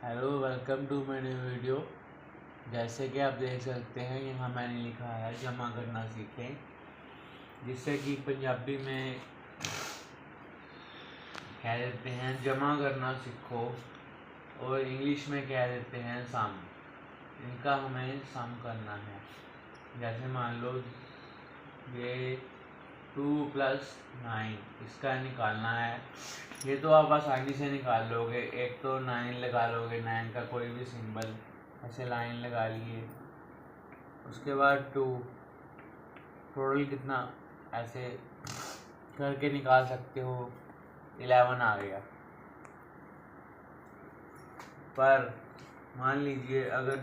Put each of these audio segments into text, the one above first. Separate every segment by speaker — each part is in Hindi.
Speaker 1: Hello, welcome to my new video. जैसे कि आप देख सकते हैं, यहाँ मैंने लिखा है जमा करना सीखें, जिससे कि पंजाबी में कह देते हैं जमा करना सीखो और इंग्लिश में कह देते हैं सम। इनका हमें सम करना है। जैसे मान लो ये 2 + 9 इसका निकालना है। ये तो आप आसानी से निकाल लोगे। एक तो 9 लगा लोगे, 9 का कोई भी सिंबल ऐसे लाइन लगा लिए। उसके बाद 2 टोटल कितना ऐसे करके निकाल सकते हो, 11 आ गया। पर मान लीजिए अगर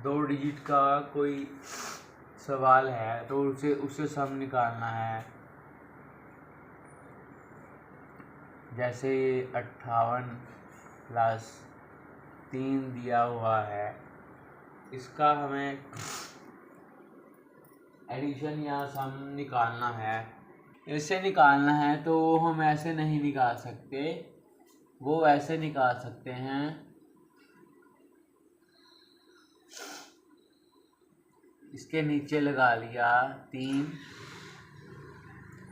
Speaker 1: दो डिजिट का कोई सवाल है तो उसे सम निकालना है। जैसे 58 + 3 दिया हुआ है, इसका हमें एडिशन या सम निकालना है। इसे निकालना है तो हम ऐसे नहीं निकाल सकते, वो ऐसे निकाल सकते हैं। इसके नीचे लगा लिया 3,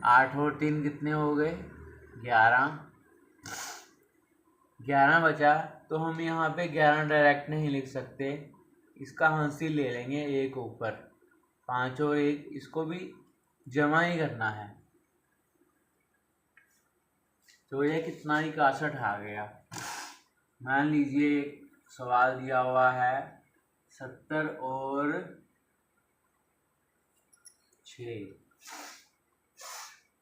Speaker 1: 8 और 3 कितने हो गए? 11 बचा। तो हम यहाँ पे 11 डायरेक्ट नहीं लिख सकते, इसका हासिल ले लेंगे एक ऊपर। 5 और 1 इसको भी जमा ही करना है। तो ये कितना? 61 आ गया। मान लीजिए सवाल दिया हुआ है 70 और 6,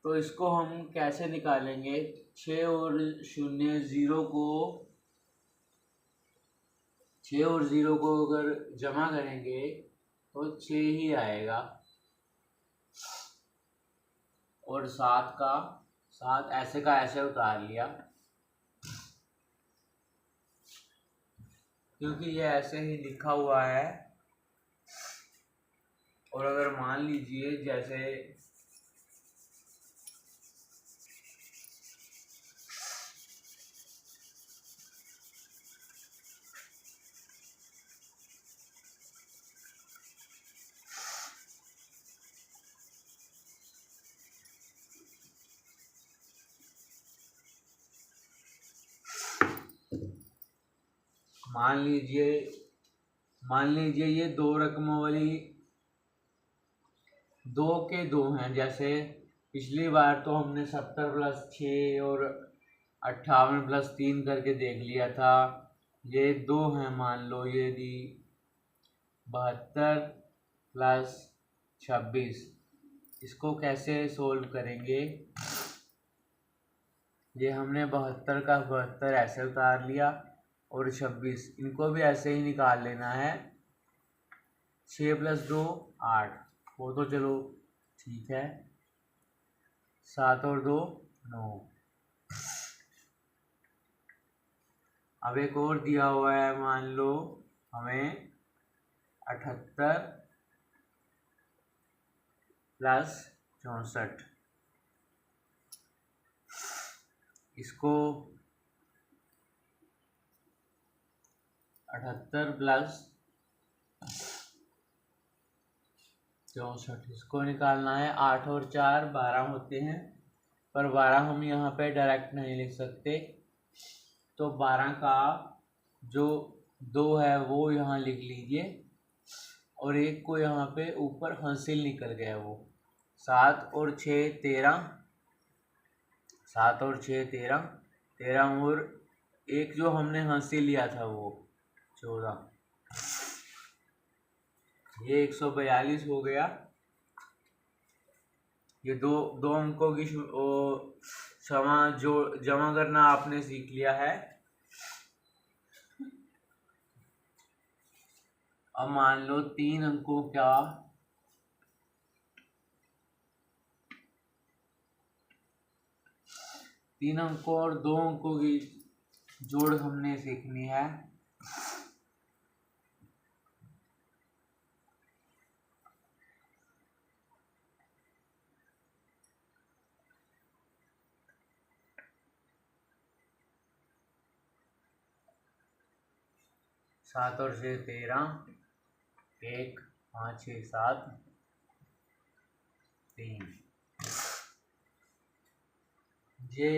Speaker 1: तो इसको हम कैसे निकालेंगे? 6 और 0 को अगर जमा करेंगे तो 6 ही आएगा। और 7 ऐसे का ऐसे उतार लिया, क्योंकि ये ऐसे ही लिखा हुआ है। और अगर मान लीजिए जैसे मान लीजिए ये 2 रकमों वाली 2 के 2 हैं। जैसे पिछली बार तो हमने 70 + 6 और 58 + 3 करके देख लिया था। ये 2 हैं, मान लो ये दी 72 + 26। इसको कैसे सोल्व करेंगे? ये हमने 72 का 72 ऐसे उतार लिया और 26 इनको भी ऐसे ही निकाल लेना है। 6 + 2 8, वो तो चलो ठीक है। 7 और 2 9। अब एक और दिया हुआ है, मान लो हमें 78 + 64। इसको 78 + 64 इसको निकालना है। 8 और 4 12 होते हैं, पर 12 हम यहाँ पे डायरेक्ट नहीं लिख सकते। तो 12 का जो 2 है वो यहाँ लिख लीजिए, और एक को यहाँ पे ऊपर हासिल निकल गया वो। 7 और 6 13, 7 और 6 13, 13 और एक जो हमने हासिल लिया था वो 14। ये 142 हो गया। ये दो अंकों की जमा करना आपने सीख लिया है। अब मान लो 3 अंकों का 3 अंकों और 2 अंकों की जोड़ हमने सीखनी है। 7 और 6 13, 1 5 6 7 3। ये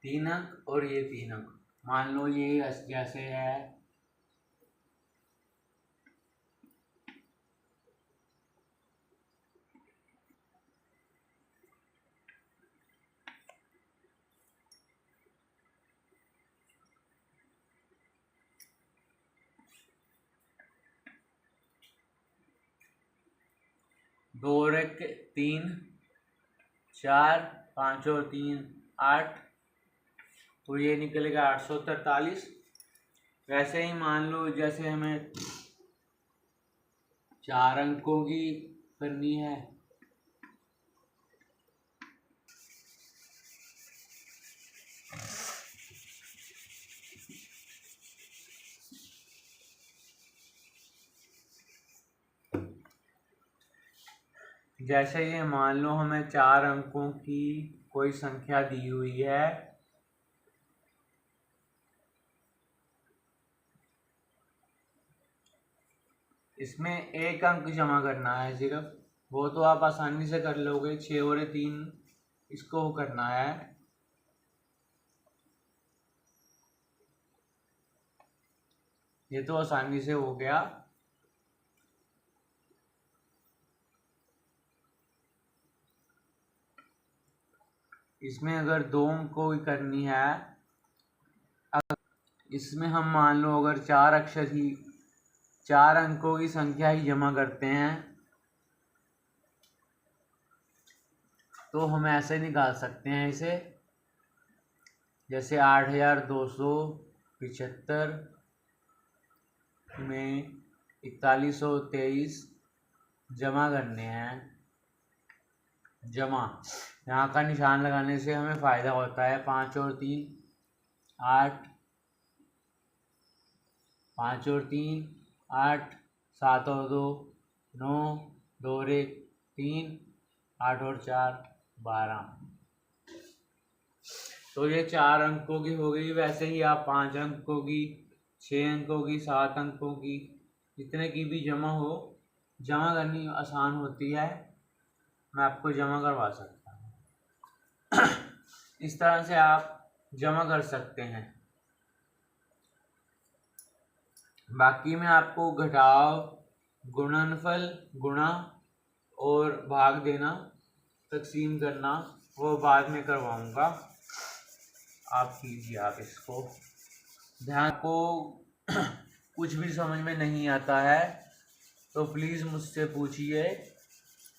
Speaker 1: 3 अंक और ये 3 अंक, मान लो ये जैसे है 2 और 1 3, 4 5 और 3 8, तो ये निकलेगा 843। वैसे ही मान लो जैसे हमें 4 अंकों की करनी है, जैसे ये मान लो हमें 4 अंकों की कोई संख्या दी हुई है, इसमें 1 अंक जमा करना है सिर्फ, वो तो आप आसानी से कर लोगे। 6 और 3 इसको करना है, ये तो आसानी से हो गया। इसमें अगर 2 अंकों की करनी है, इसमें हम मान लो अगर 4 अक्षर ही 4 अंकों की संख्या ही जमा करते हैं, तो हम ऐसे निकाल सकते हैं इसे, जैसे 8275 में 4123 जमा करने हैं। जमा यहाँ का निशान लगाने से हमें फ़ायदा होता है। 5 और 3 8, 5 और 3 8, 7 और 2 9, 2 और 1 3, 8 और 4 12। तो ये 4 अंकों की हो गई। वैसे ही आप 5 अंकों की, 6 अंकों की, 7 अंकों की, जितने की भी जमा हो, जमा करनी आसान होती है, मैं आपको जमा करवा सकता हूँ। इस तरह से आप जमा कर सकते हैं। बाकी मैं आपको घटाव, गुणनफल, गुणा और भाग देना, तकसीम करना, वो बाद में करवाऊँगा। आप कीजिए, आप इसको ध्यान को। कुछ भी समझ में नहीं आता है तो प्लीज़ मुझसे पूछिए,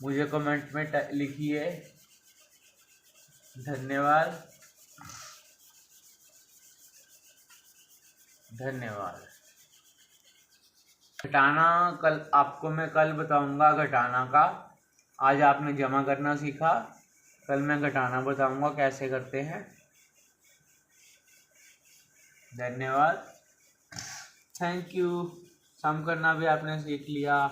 Speaker 1: मुझे कमेंट में लिखिए। धन्यवाद, धन्यवाद। घटाना आपको मैं कल बताऊंगा घटाना का। आज आपने जमा करना सीखा, कल मैं घटाना बताऊंगा कैसे करते हैं। धन्यवाद, थैंक यू। सम करना भी आपने सीख लिया।